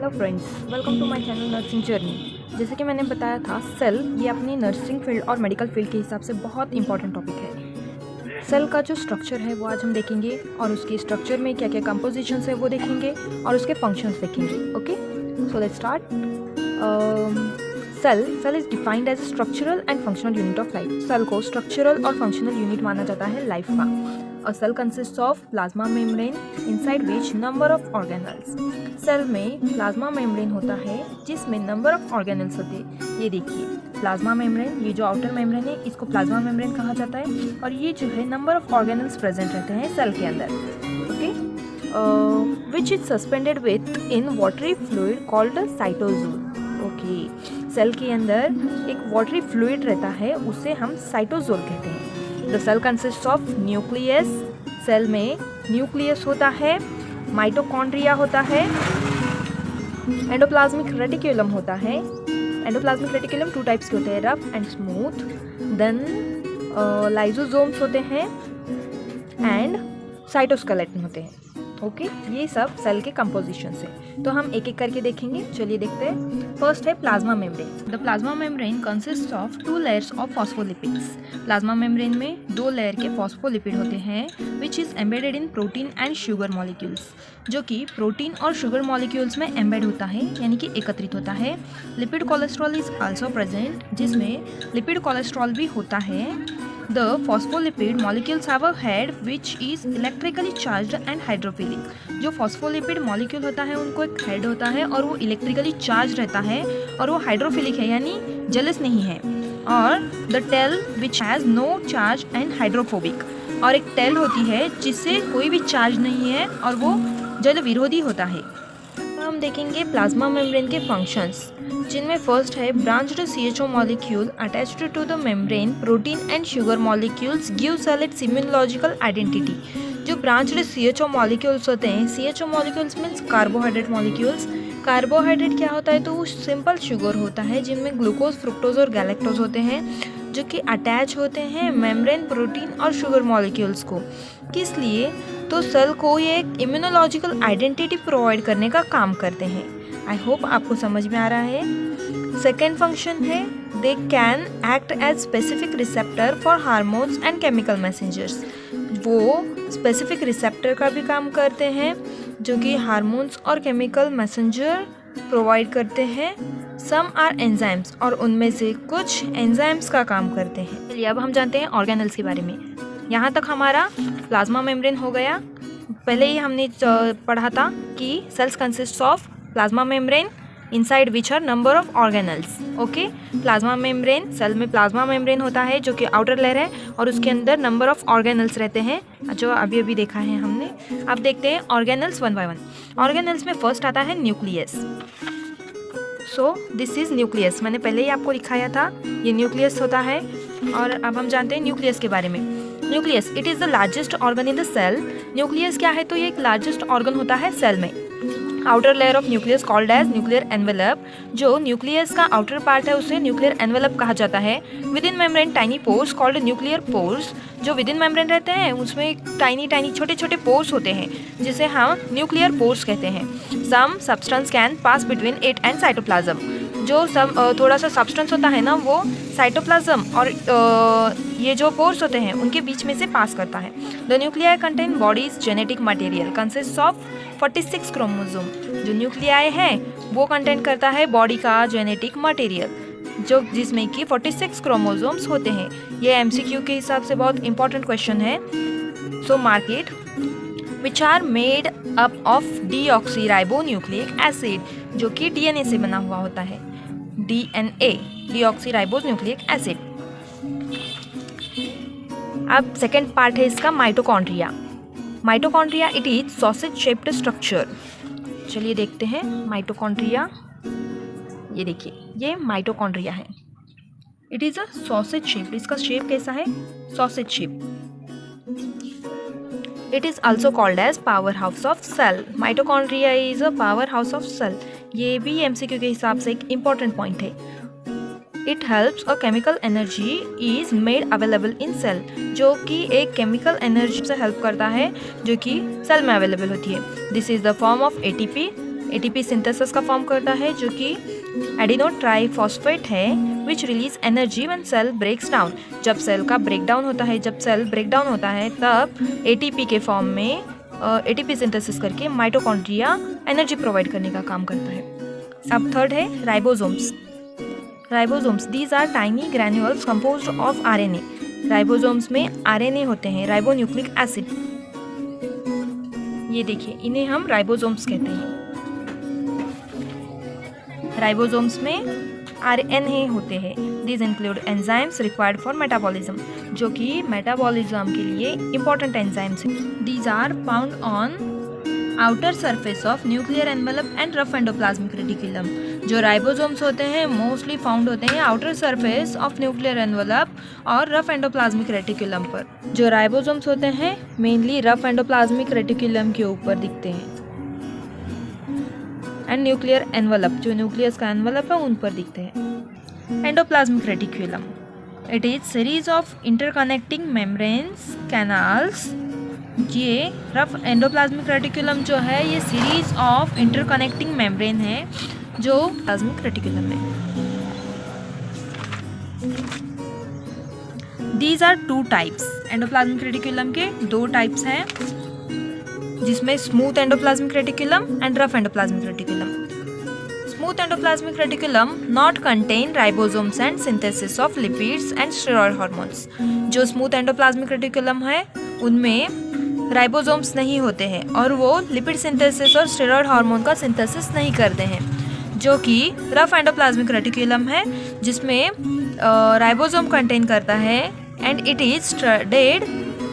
Hello friends, welcome to my channel nursing journey. जैसे कि मैंने बताया था, सेल ये अपनी नर्सिंग फील्ड और मेडिकल फील्ड के हिसाब से बहुत इंपॉर्टेंट टॉपिक है। सेल का जो स्ट्रक्चर है वो आज हम देखेंगे और उसके स्ट्रक्चर में क्या क्या कंपोजिशंस है वो देखेंगे और उसके फंक्शंस देखेंगे। Okay, so let's start. Cell is defined as structural and functional unit of life. Cell को स्ट्रक्चरल और फंक्शनल यूनिट माना जाता है लाइफ का। A cell consists of plasma membrane inside which number of organelles। Cell में plasma membrane होता है जिसमें नंबर ऑफ ऑर्गेनल्स होते हैं। ये देखिए प्लाज्मा मेम्ब्रेन, ये जो आउटर मेम्ब्रेन है इसको प्लाज्मा मेम्ब्रेन कहा जाता है और ये जो है नंबर ऑफ ऑर्गेनल्स प्रेजेंट रहते हैं सेल के अंदर। Okay, which is suspended within watery fluid called cytosol. Okay, cell के अंदर एक वाटरी फ्लूइड रहता है, उसे हम साइटोजोल कहते हैं। The cell consist of nucleus. Cell में न्यूक्लियस होता है, माइटोकॉन्ड्रिया होता है, एंडोप्लाज्मिक रेटिक्यूलम होता है। एंडोप्लाज्मिक रेटिक्यूलम 2 टाइप्स के होते हैं, rough and smooth. Then lysosomes होते हैं एंड साइटोस्केलेटन होते हैं। ओके, ये सब सेल के कंपोजिशन है। तो हम एक एक करके देखेंगे। चलिए देखते हैं। फर्स्ट है plasma membrane. The plasma membrane consist of 2 layers of phospholipids. Plasma membrane में 2 लेयर के फॉस्फोलिपिड होते हैं which is embedded in protein and sugar molecules, जो कि प्रोटीन और शुगर मॉलिक्यूल्स में एम्बेड होता है, यानी कि एकत्रित होता है। Lipid cholesterol is also present, जिसमें लिपिड कोलेस्ट्रॉल भी होता है। The phospholipid molecules have a head which is electrically charged and hydrophilic। जो phospholipid molecule होता है उनको एक हेड होता है और वो इलेक्ट्रिकली चार्ज रहता है और वो हाइड्रोफिलिक है, यानी जलस नहीं है। और the tail which has no charge and hydrophobic, और एक टेल होती है जिससे कोई भी चार्ज नहीं है और वो जल विरोधी होता है। हम देखेंगे प्लाज्मा मेम्ब्रेन के फंक्शंस, जिनमें फर्स्ट है branched CHO molecule attached to the membrane. Protein and sugar molecules give cell its immunological identity. जो ब्रांच्ड CHO मॉलिक्यूल्स होते हैं, CHO molecules means carbohydrate molecules. Carbohydrate क्या होता है, तो वो सिंपल शुगर होता है जिनमें ग्लूकोज, फ्रुक्टोज और गैलेक्टोज होते हैं, जो कि अटैच होते हैं मेम्ब्रेन, प्रोटीन और शुगर मॉलिक्यूल्स को। किस लिए, तो सेल को ये एक इम्यूनोलॉजिकल आइडेंटिटी प्रोवाइड करने का काम करते हैं। आई होप आपको समझ में आ रहा है। सेकेंड फंक्शन है they can act as specific receptor for hormones and chemical messengers. वो स्पेसिफिक रिसेप्टर का भी काम करते हैं जो कि हार्मोन्स और केमिकल मैसेंजर प्रोवाइड करते हैं। सम आर एंजाइम्स, और उनमें से कुछ एंजाइम्स का काम करते हैं। चलिए अब हम जानते हैं ऑर्गेनल्स के बारे में। यहाँ तक हमारा प्लाज्मा मेम्ब्रेन हो गया। पहले ही हमने पढ़ा था कि cells consist of plasma membrane inside which are number of organelles. Okay, plasma membrane, cell में प्लाज्मा मेम्ब्रेन होता है जो कि आउटर लेयर है और उसके अंदर नंबर ऑफ ऑर्गेनल्स रहते हैं, जो अभी अभी देखा है हमने। अब देखते हैं organelles one by one. Organelles में फर्स्ट आता है nucleus. So this is nucleus, मैंने पहले ही आपको दिखाया था, ये न्यूक्लियस होता है। और अब हम जानते हैं न्यूक्लियस के बारे में। Nucleus it is the largest organ in the cell. Nucleus क्या है, तो ये एक लार्जेस्ट ऑर्गन होता है सेल में। Outer layer of nucleus called as nuclear envelope. जो न्यूक्लियस का आउटर पार्ट है उसे न्यूक्लियर एनवेलप कहा जाता है। Within membrane tiny pores called nuclear pores. जो विद इन मेम्ब्रेन रहते हैं उसमें टाइनी छोटे छोटे पोर्स होते हैं जिसे हम न्यूक्लियर पोर्स कहते हैं। Some substance can pass between it and cytoplasm. जो सब थोड़ा सा सब्सटेंस होता है ना, वो साइटोप्लाज्म और ये जो पोर्स होते हैं उनके बीच में से पास करता है। The nuclei contain bodies genetic material consist of 46 chromosome. जो न्यूक्लियाई है वो कंटेंट करता है बॉडी का जेनेटिक मटेरियल, जो जिसमें कि 46 क्रोमोसोम्स होते हैं। ये MCQ के हिसाब से बहुत इंपॉर्टेंट क्वेश्चन है। So mark it. Which are made up of deoxyribonucleic acid, जो कि DNA से बना हुआ होता है। DNA, deoxyribonucleic acid. अब सेकेंड पार्ट है इसका mitochondria. Mitochondria it is sausage shaped structure. चलिए देखते हैं माइटोकॉन्ड्रिया। ये देखिए, ये माइटोकॉन्ड्रिया है। It is a sausage shape. इसका शेप कैसा है, sausage shape. It is also called as power house of cell. Mitochondria is a power house of cell. ये भी MCQ के हिसाब से एक इम्पॉर्टेंट पॉइंट है। It helps a chemical energy is made available in cell, जो कि एक केमिकल एनर्जी से हेल्प करता है जो कि सेल में अवेलेबल होती है। This is the form of ATP ATP synthesis का फॉर्म करता है जो कि एडिनो ट्राइफॉस्फेट है which release energy when cell breaks down. जब सेल का ब्रेकडाउन होता है, जब सेल ब्रेकडाउन होता है तब एटीपी के फॉर्म में एटीपी सिंथेसिस करके माइटोकॉन्ड्रिया एनर्जी प्रोवाइड करने का काम करता है। अब थर्ड है ribosomes. Ribosomes these are tiny granules composed of RNA. Ribosomes में आरएनए होते हैं, राइबोन्यूक्लिक एसिड। ये देखिए, इन्हें हम राइबोसोम्स कहते हैं। राइबोसोम्स में आरएनए होते हैं। These include enzymes required for metabolism, जो कि मेटाबॉलिज्म के लिए इंपॉर्टेंट एंजाइम्स हैं। These are found on outer surface of nuclear envelope and rough endoplasmic reticulum. जो राइबोसोम्स होते हैं मोस्टली फाउंड होते हैं outer surface of nuclear envelope और रफ एंडोप्लाज्मिक रेटिकुलम पर। जो राइबोसोम्स होते हैं मेनली रफ एंडोप्लाज्मिक रेटिकुलम के ऊपर दिखते हैं एंड न्यूक्लियर एनवेलप, जो न्यूक्लियस का एनवेलप है उन पर दिखते हैं। Endoplasmic reticulum, it is series of interconnecting membranes canals. ये रफ एंडोप्लाज्मिक रेटिकुलम जो है ये सीरीज ऑफ इंटरकनेक्टिंग मेम्ब्रेन है जो प्लाज्मिक रेटिकुलम है। These are two types. Endoplasmic reticulum के दो टाइप्स हैं जिसमें smooth endoplasmic reticulum and rough endoplasmic reticulum. Smooth endoplasmic reticulum not contain ribosomes and synthesis of lipids and steroid hormones. जो smooth endoplasmic reticulum है उनमें ribosomes नहीं होते हैं और वो लिपिड सिंथेसिस और स्टेरॉयड हार्मोन का सिंथेसिस नहीं करते हैं। जो कि रफ एंडोप्लाज्मिक रेटिकुलम है जिसमें राइबोसोम कंटेन करता है and it is studded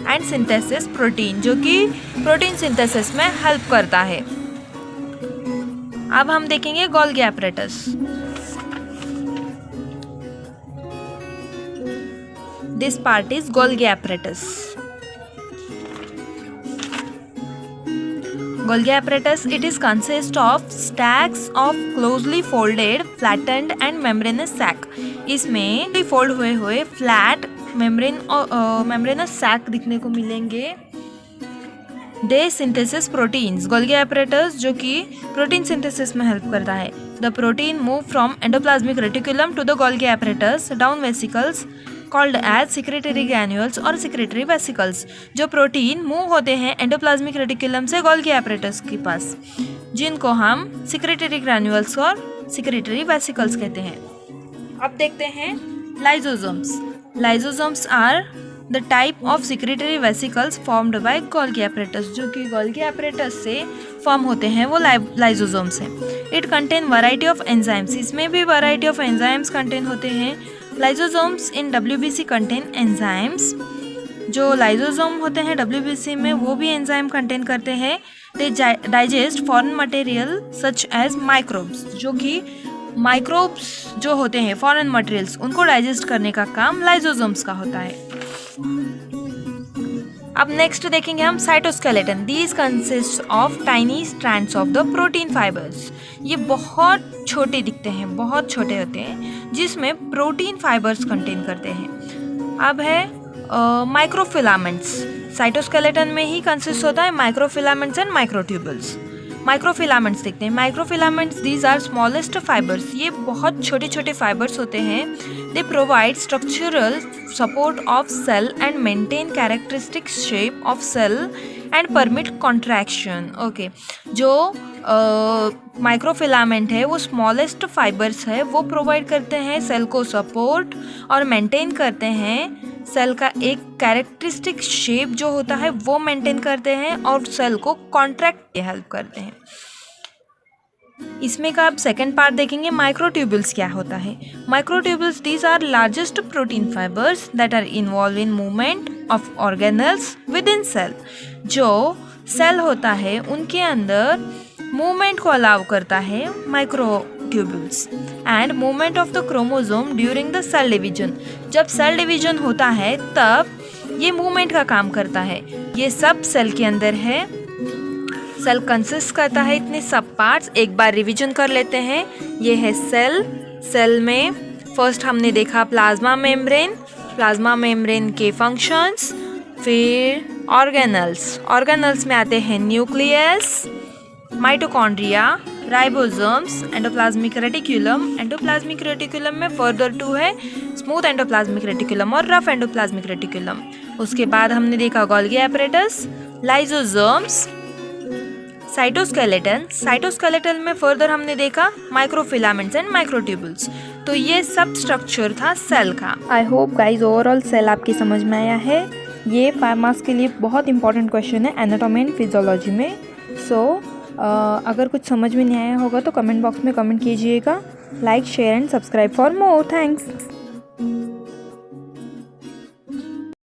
and synthesis protein, जो कि प्रोटीन सिंथेसिस में हेल्प करता है। अब हम देखेंगे Golgi apparatus. This part is Golgi apparatus. Golgi apparatus, it is consist of stacks of closely folded, flattened and membranous sac. इसमें fold हुए फ्लैट membranous sac दिखने को मिलेंगे। They synthesis proteins. Golgi apparatus जो कि प्रोटीन सिंथेसिस में help करता है। The protein move from endoplasmic reticulum to the Golgi apparatus down vesicles called as secretory granules और सिक्रेटरी वेसिकल्स। जो प्रोटीन मूव होते हैं एंडोप्लाज्मिक रेटिकुलम से गोल्गी एपरेटस के पास, जिनको हम सिक्रेटरी ग्रैन्यूल्स और सिक्रेटरी वेसिकल्स कहते हैं। अब देखते हैं lysosomes. Lysosomes are the type of secretory vesicles formed by Golgi apparatus. जो कि गोल्गी एपरेटस से फॉर्म होते हैं वो लाइसोसोम्स हैं। It contain variety of enzymes. इसमें भी वैरायटी ऑफ एंजाइम्स कंटेन होते हैं। लाइसोसोम्स इन WBC कंटेन एंजाइम्स। जो लाइसोसोम होते हैं WBC में वो भी एंजाइम कंटेन करते हैं। They digest foreign material such as microbes. जो कि माइक्रोब्स जो होते हैं फॉरेन मटेरियल्स उनको डाइजेस्ट करने का काम लाइसोसोम्स का होता है। अब नेक्स्ट देखेंगे हम cytoskeleton. These consist of tiny strands of the protein fibres. ये बहुत छोटे दिखते हैं, बहुत छोटे होते हैं जिसमें प्रोटीन फाइबर्स कंटेन करते हैं। अब है माइक्रोफिलामेंट्स। साइटोस्केलेटन में ही कंसिस्ट होता है माइक्रोफिलामेंट्स एंड माइक्रोट्यूबल्स। माइक्रोफिलामेंट्स देखते हैं। Microfilaments these are smallest fibres. ये बहुत छोटे छोटे फाइबर्स होते हैं। They provide structural support of cell and maintain characteristic shape of cell and permit contraction. Okay, जो माइक्रोफिलामेंट है वो स्मॉलेस्ट फाइबर्स है, वो प्रोवाइड करते हैं सेल को सपोर्ट और मेंटेन करते हैं। सेल का एक कैरेक्टरिस्टिक शेप जो होता है वो मेंटेन करते हैं और सेल को कॉन्ट्रैक्ट हेल्प करते हैं। इसमें का आप सेकंड पार्ट देखेंगे माइक्रोट्यूबल्स क्या होता है। Microtubules these are largest protein fibres that are involve in movement of organelles within cell. जो सेल होता है उनके अंदर मूवमेंट को अलाउ करता है microtubules and movement of the chromosome during the cell division. जब सेल डिवीजन होता है तब ये मूवमेंट का काम करता है। ये सब सेल के अंदर है। सेल कंसिस्ट करता है इतने सब पार्ट्स। एक बार रिवीजन कर लेते हैं। ये है सेल। सेल में फर्स्ट हमने देखा प्लाज्मा मेम्ब्रेन, प्लाज्मा मेम्ब्रेन के फंक्शंस, फिर ऑर्गेनल्स। ऑर्गेनल्स में आते हैं nucleus, mitochondria, ribosomes, endoplasmic reticulum. Endoplasmic reticulum में फर्दर 2 है, स्मूथ एंडोप्लाज्मिक रेटिकुलम और रफ एंडोप्लाज्मिक रेटिकुलम। उसके बाद हमने देखा Golgi apparatus, lysosomes, cytoskeleton. Cytoskeleton में फर्दर हमने देखा माइक्रोफिलामेंट्स एंड माइक्रोट्यूबुल्स। तो ये सब स्ट्रक्चर था सेल का। I hope guys overall cell आपकी समझ में आया है। ये 5 मार्क्स के लिए बहुत इंपॉर्टेंट क्वेश्चन है एनाटॉमी एंड फिजियोलॉजी में। सो अगर कुछ समझ में नहीं आया होगा तो कमेंट बॉक्स में कमेंट कीजिएगा। Like share and subscribe for more. Thanks.